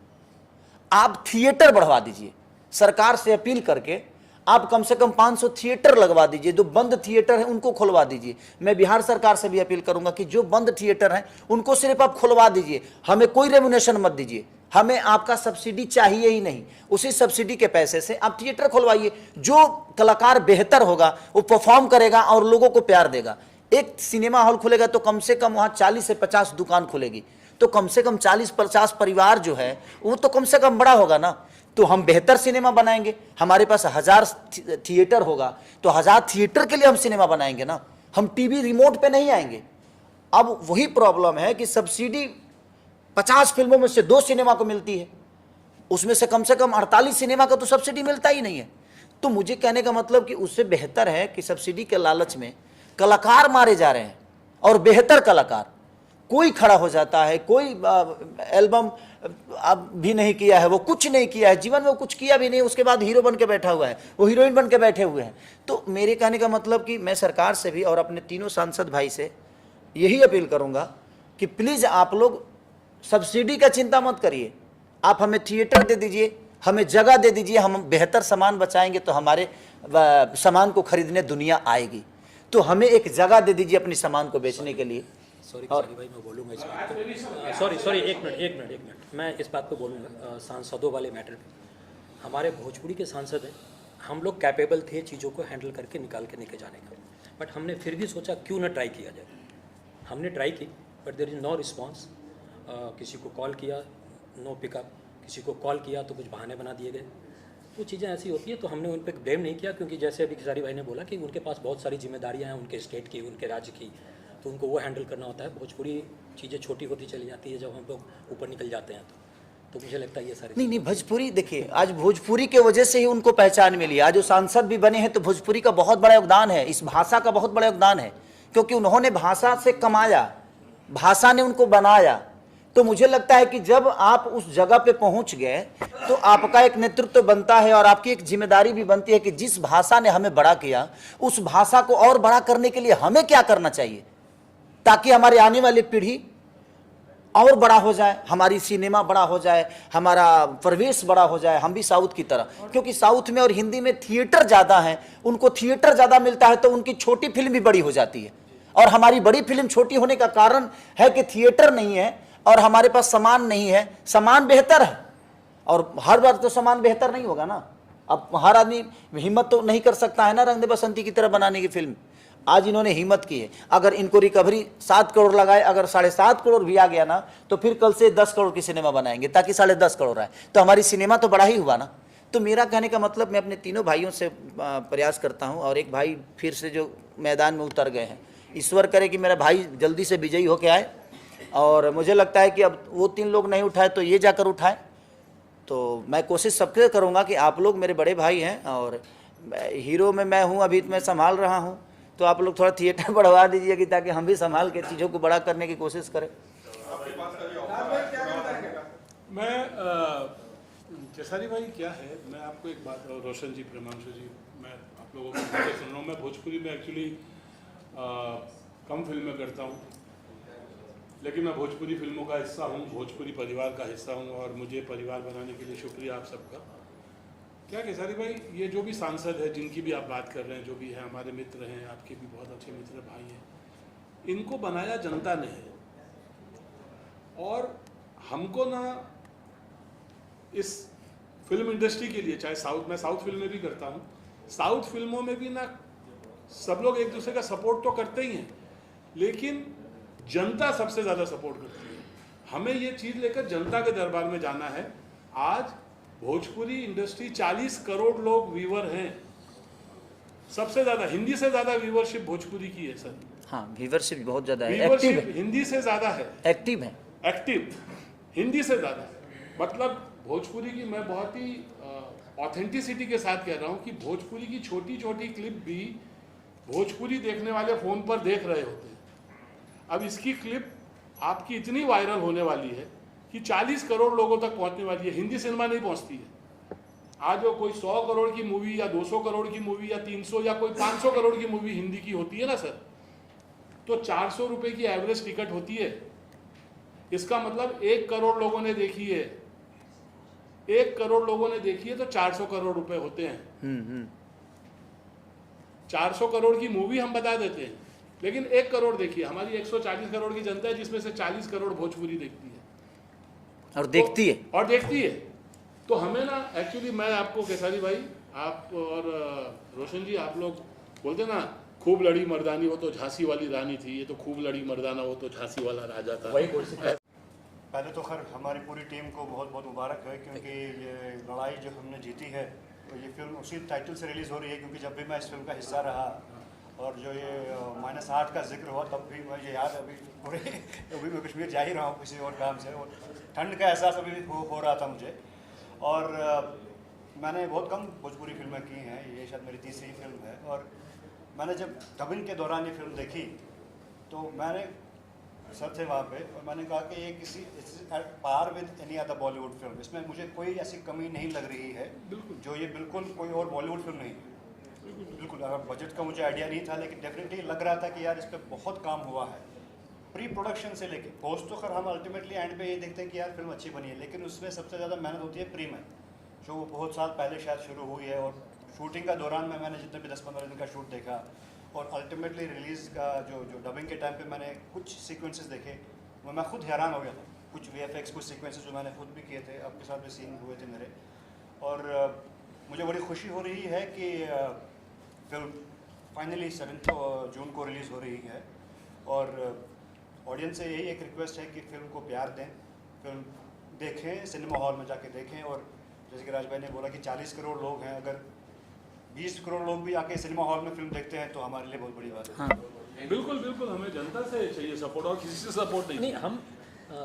आप थिएटर बढ़वा दीजिए, सरकार से अपील करके आप कम से कम 500 थिएटर लगवा दीजिए, जो बंद थिएटर हैं उनको खुलवा दीजिए। मैं बिहार सरकार से भी अपील करूंगा कि जो बंद थिएटर हैं उनको सिर्फ आप खुलवा दीजिए, हमें कोई रेम्यूनेशन मत दीजिए, हमें आपका सब्सिडी चाहिए ही नहीं। उसी सब्सिडी के पैसे से आप थिएटर खुलवाइए, जो कलाकार बेहतर होगा वो परफॉर्म करेगा और लोगों को प्यार देगा। एक सिनेमा हॉल खुलेगा तो कम से कम वहाँ 40 से 50 दुकान खुलेगी, तो कम से कम 40-50 परिवार जो है वो तो कम से कम बड़ा होगा ना। तो हम बेहतर सिनेमा बनाएंगे, हमारे पास 1000 थिएटर होगा तो 1000 थिएटर के लिए हम सिनेमा बनाएंगे ना, हम टीवी रिमोट पे नहीं आएंगे। अब वही प्रॉब्लम है कि सब्सिडी 50 फिल्मों में से 2 सिनेमा को मिलती है, उसमें से कम 48 सिनेमा का तो सब्सिडी मिलता ही नहीं है। तो मुझे कहने का मतलब कि उससे बेहतर है कि सब्सिडी के लालच में कलाकार मारे जा रहे हैं, और बेहतर कलाकार कोई खड़ा हो जाता है, कोई एल्बम अब भी नहीं किया है, वो कुछ नहीं किया है जीवन में, वो कुछ किया भी नहीं, उसके बाद हीरो बन के बैठा हुआ है, वो हीरोइन बन के बैठे हुए हैं। तो मेरे कहने का मतलब कि मैं सरकार से भी और अपने तीनों सांसद भाई से यही अपील करूंगा कि प्लीज़ आप लोग सब्सिडी का चिंता मत करिए, आप हमें थिएटर दे दीजिए, हमें जगह दे दीजिए, हम बेहतर सामान बचाएंगे तो हमारे सामान को खरीदने दुनिया आएगी। तो हमें एक जगह दे दीजिए अपने सामान को बेचने के लिए। सॉरी भाई, मैं बोलूँगा इस बात को। सॉरी एक मिनट मैं इस बात को बोलूँगा सांसदों वाले मैटर पे। हमारे भोजपुरी के सांसद हैं, हम लोग कैपेबल थे चीज़ों को हैंडल करके निकाल के लेके जाने का, बट हमने फिर भी सोचा क्यों ना ट्राई किया जाए। हमने ट्राई की but there is no response. किसी को कॉल किया नो पिकअप, किसी को कॉल किया तो कुछ बहाने बना दिए गए। वो चीज़ें ऐसी होती है, तो हमने उन पर ब्लेम नहीं किया, क्योंकि जैसे अभी खेसारी भाई ने बोला कि उनके पास बहुत सारी जिम्मेदारियाँ हैं, उनके स्टेट की, उनके राज्य की, तो उनको वो हैंडल करना होता है। भोजपुरी चीज़ें छोटी होती चली जाती है जब हम लोग ऊपर निकल जाते हैं तो मुझे लगता है ये सारी नहीं भोजपुरी देखिए, आज भोजपुरी के वजह से ही उनको पहचान मिली। आज जो सांसद भी बने हैं तो भोजपुरी का बहुत बड़ा योगदान है, इस भाषा का बहुत बड़ा योगदान है, क्योंकि उन्होंने भाषा से कमाया, भाषा ने उनको बनाया। तो मुझे लगता है कि जब आप उस जगह पे पहुंच गए तो आपका एक नेतृत्व बनता है और आपकी एक जिम्मेदारी भी बनती है कि जिस भाषा ने हमें बड़ा किया उस भाषा को और बड़ा करने के लिए हमें क्या करना चाहिए, ताकि हमारी आने वाली पीढ़ी और बड़ा हो जाए, हमारी सिनेमा बड़ा हो जाए, हमारा प्रवेश बड़ा हो जाए, हम भी साउथ की तरह। क्योंकि साउथ में और हिंदी में थिएटर ज़्यादा हैं, उनको थिएटर ज़्यादा मिलता है तो उनकी छोटी फिल्म भी बड़ी हो जाती है, और हमारी बड़ी फिल्म छोटी होने का कारण है कि थिएटर नहीं है और हमारे पास सामान नहीं है। सामान बेहतर है और हर बार तो सामान बेहतर नहीं होगा ना। अब हर आदमी हिम्मत तो नहीं कर सकता है ना रंग दे बसंती की तरह बनाने की फिल्म। आज इन्होंने हिम्मत की है, अगर इनको रिकवरी 7 करोड़ लगाए, अगर 7.5 करोड़ भी आ गया ना तो फिर कल से 10 करोड़ की सिनेमा बनाएंगे ताकि 10.5 करोड़ आए, तो हमारी सिनेमा तो बड़ा ही हुआ ना। तो मेरा कहने का मतलब मैं अपने तीनों भाइयों से प्रयास करता हूं, और एक भाई फिर से जो मैदान में उतर गए हैं, ईश्वर करे कि मेरा भाई जल्दी से विजयी होके आए, और मुझे लगता है कि अब वो 3 लोग नहीं उठाए तो ये जाकर उठाए। तो मैं कोशिश सबसे करूँगा कि आप लोग मेरे बड़े भाई हैं और हीरो में मैं हूँ, अभी तो मैं संभाल रहा हूँ, तो आप लोग थोड़ा थिएटर बढ़वा दीजिए कि ताकि हम भी संभाल के चीज़ों को बड़ा करने की कोशिश करें। मैं खेसारी भाई क्या है, मैं आपको एक बात, रोशन जी, प्रेमांशु जी, मैं आप लोगों को सुन रहा हूँ। मैं भोजपुरी में एक्चुअली कम फिल्में करता हूँ, लेकिन मैं भोजपुरी फिल्मों का हिस्सा हूँ, भोजपुरी परिवार का हिस्सा हूँ, और मुझे परिवार बनाने के लिए शुक्रिया आप सबका। क्या खेसारी भाई, ये जो भी सांसद है जिनकी भी आप बात कर रहे हैं, जो भी है हमारे मित्र हैं, आपके भी बहुत अच्छे मित्र भाई हैं, इनको बनाया जनता ने है। और हमको ना इस फिल्म इंडस्ट्री के लिए, चाहे साउथ, मैं साउथ फिल्में भी करता हूँ, साउथ फिल्मों में भी ना सब लोग एक दूसरे का सपोर्ट तो करते ही हैं, लेकिन जनता सबसे ज़्यादा सपोर्ट करती है। हमें ये चीज़ लेकर जनता के दरबार में जाना है। आज भोजपुरी इंडस्ट्री 40 करोड़ लोग व्यूअर हैं, सबसे ज़्यादा, हिंदी से ज़्यादा व्यूअरशिप भोजपुरी की है सर। हाँ, व्यूअरशिप बहुत ज़्यादा है, व्यूअरशिप हिंदी से ज़्यादा है, एक्टिव है, एक्टिव हिंदी से ज़्यादा है। मतलब भोजपुरी की, मैं बहुत ही ऑथेंटिसिटी के साथ कह रहा हूँ कि भोजपुरी की छोटी छोटी क्लिप भी भोजपुरी देखने वाले फ़ोन पर देख रहे होते हैं। अब इसकी क्लिप आपकी इतनी वायरल होने वाली है कि 40 करोड़ लोगों तक पहुंचने वाली है। हिंदी सिनेमा नहीं पहुंचती है। आज वो कोई 100 करोड़ की मूवी या 200 करोड़ की मूवी या 300 या कोई 500 करोड़ की मूवी हिंदी की होती है ना सर, तो 400 रुपए की एवरेज टिकट होती है। इसका मतलब 1 करोड़ लोगों ने देखी है, 1 करोड़ लोगों ने देखी है तो 400 करोड़ रुपए होते हैं। 400 करोड़ की मूवी हम बता देते हैं, लेकिन 1 करोड़ देखिए। हमारी 140 करोड़ की जनता है, जिसमें से 40 करोड़ भोजपुरी देखती है और देखती है और देखती है। तो हमें ना एक्चुअली, मैं आपको केसारी भाई, आप और रोशन जी, आप लोग बोलते ना खूब लड़ी मर्दानी, वो तो झांसी वाली रानी थी, ये तो खूब लड़ी मर्दाना, वो तो झांसी वाला राजा था। वही बोल सकते हैं। पहले तो खैर हमारी पूरी टीम को बहुत बहुत मुबारक है, क्योंकि ये लड़ाई जो हमने जीती है, तो ये फिल्म उसी टाइटल से रिलीज़ हो रही है। क्योंकि जब भी मैं इस फिल्म का हिस्सा रहा और जो ये -8 का जिक्र हुआ, तब भी मुझे याद, अभी मैं कश्मीर जा ही रहा हूँ किसी और काम से, और ठंड का एहसास अभी भी हो रहा था मुझे। और मैंने बहुत कम भोजपुरी फिल्में की हैं, ये शायद मेरी तीसरी फिल्म है। और मैंने जब डबिंग के दौरान ये फिल्म देखी तो मैंने सर थे वहाँ पे, और मैंने कहा कि ये किसी पार with any other Bollywood film, इसमें मुझे कोई ऐसी कमी नहीं लग रही है जो ये बिल्कुल कोई और बॉलीवुड फिल्म नहीं है। बिल्कुल बजट का मुझे आइडिया नहीं था, लेकिन डेफिनेटली लग रहा था कि यार इस पर बहुत काम हुआ है, प्री प्रोडक्शन से लेके पोस्ट। तो खैर हम अल्टीमेटली एंड पे ये देखते हैं कि यार फिल्म अच्छी बनी है, लेकिन उसमें सबसे ज़्यादा मेहनत होती है प्री में, जो बहुत साल पहले शायद शुरू हुई है। और शूटिंग का दौरान में मैंने जितने भी 10-15 दिन का शूट देखा, और अल्टीमेटली रिलीज़ का जो डबिंग के टाइम पे मैंने कुछ सीक्वेंसेस देखे, वो मैं खुद हैरान हो गया था। कुछ VFX, कुछ सीक्वेंसेस जो मैंने खुद भी किए थे, आपके साथ भी सीन हुए थे मेरे। और मुझे बड़ी खुशी हो रही है कि फिल्म फाइनली 7 जून को रिलीज़ हो रही है। और ऑडियंस से यही एक रिक्वेस्ट है कि फिल्म को प्यार दें, फिल्म देखें, सिनेमा हॉल में जाके देखें। और जैसे कि राज भाई ने बोला कि 40 करोड़ लोग हैं, अगर 20 करोड़ लोग भी आके सिनेमा हॉल में फिल्म देखते हैं तो हमारे लिए बहुत बड़ी बात है। हाँ। बिल्कुल बिल्कुल, हमें जनता से चाहिए सपोर्ट, और किसी से सपोर्ट नहीं। हम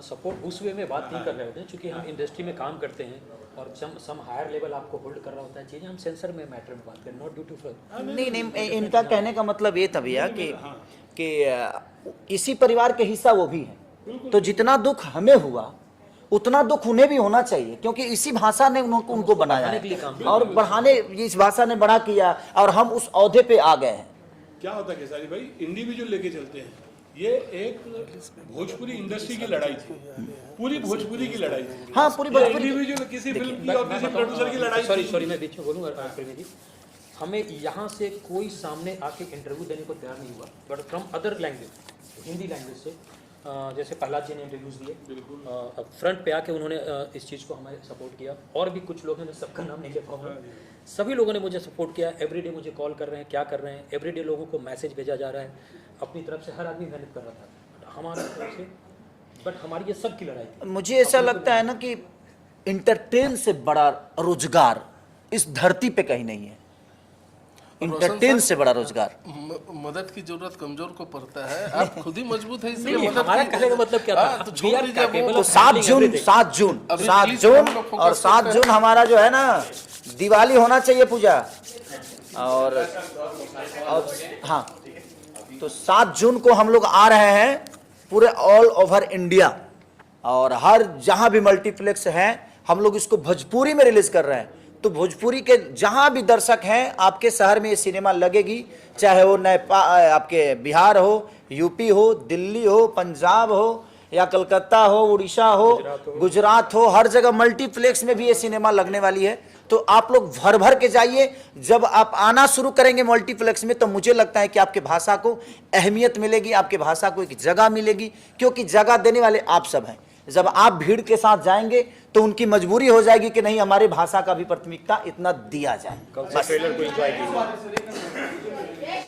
सपोर्ट उस वे में बात नहीं कर रहे होते हैं, क्योंकि हम इंडस्ट्री में काम करते हैं और सम हायर लेवल आपको होल्ड कर रहा होता है चीज़ें, हम सेंसर में मैटर में बात करें, नॉट ड्यू टू फिल्म। नहीं, इनका कहने का मतलब ये था भैया कि इसी परिवार के हिस्सा वो भी हैं, तो जितना दुख हमें हुआ उतना दुख उन्हें भी होना चाहिए, क्योंकि इसी भाषा ने उनको बनाया है और बढ़ाने, इस भाषा ने बड़ा किया और हम उस औहदे पे आ गए हैं। क्या होता है केसारी भाई, इंडिविजुअल लेके चलते हैं। ये एक भोजपुरी इंडस्ट्री की लड़ाई थी, पूरी भोजपुरी की लड़ाई थी। हाँ, पूरी भोजपुरी इंडिविजुअल किसी फिल्म की और किसी प्रोड्यूसर की लड़ाई। सॉरी मैं बीच में बोलूँगा प्रेमी जी, हमें यहाँ से कोई सामने आके इंटरव्यू देने को तैयार नहीं हुआ, but from other language, Hindi language से, जैसे प्रहलाद जी ने इंटरव्यूज़ दिए, फ्रंट पे आके उन्होंने इस चीज़ को हमें सपोर्ट किया। और भी कुछ लोग हैं, मैं सबका नाम नहीं ले पाऊंगा, सभी लोगों ने मुझे सपोर्ट किया। एवरीडे मुझे कॉल कर रहे हैं, क्या कर रहे हैं, एवरीडे लोगों को मैसेज भेजा जा रहा है। अपनी तरफ से हर आदमी मेहनत कर रहा था हमारी तरफ से, बट हमारी ये सब की लड़ाई थी। मुझे ऐसा लगता है ना कि इंटरटेन से बड़ा रोजगार इस धरती पे कहीं नहीं है। इंटरटेन से बड़ा रोजगार। मदद की जरूरत कमजोर को पड़ता है, आप खुद ही मजबूत है, इसलिए मदद हमारा कहने का मतलब क्या था, तो छोड़ दीजिए वो। तो 7 जून और 7 जून हमारा जो है ना, दिवाली होना चाहिए पूजा। और हाँ, तो 7 जून को हम लोग आ रहे हैं पूरे ऑल ओवर इंडिया, और हर जहां भी मल्टीप्लेक्स हैं हम लोग इसको भोजपुरी में रिलीज कर रहे हैं। तो भोजपुरी के जहां भी दर्शक हैं, आपके शहर में ये सिनेमा लगेगी, चाहे वो आपके बिहार हो, यूपी हो, दिल्ली हो, पंजाब हो, या कलकत्ता हो, उड़ीसा हो, गुजरात हो, हर जगह मल्टीप्लेक्स में भी ये सिनेमा लगने वाली है। तो आप लोग भर भर के जाइए। जब आप आना शुरू करेंगे मल्टीप्लेक्स में, तो मुझे लगता है कि आपके भाषा को अहमियत मिलेगी, आपके भाषा को एक जगह मिलेगी, क्योंकि जगह देने वाले आप सब हैं। जब आप भीड़ के साथ जाएंगे तो उनकी मजबूरी हो जाएगी कि नहीं, हमारी भाषा का भी प्राथमिकता इतना दिया जाए। कल से ट्रेलर को एंजॉय कीजिए।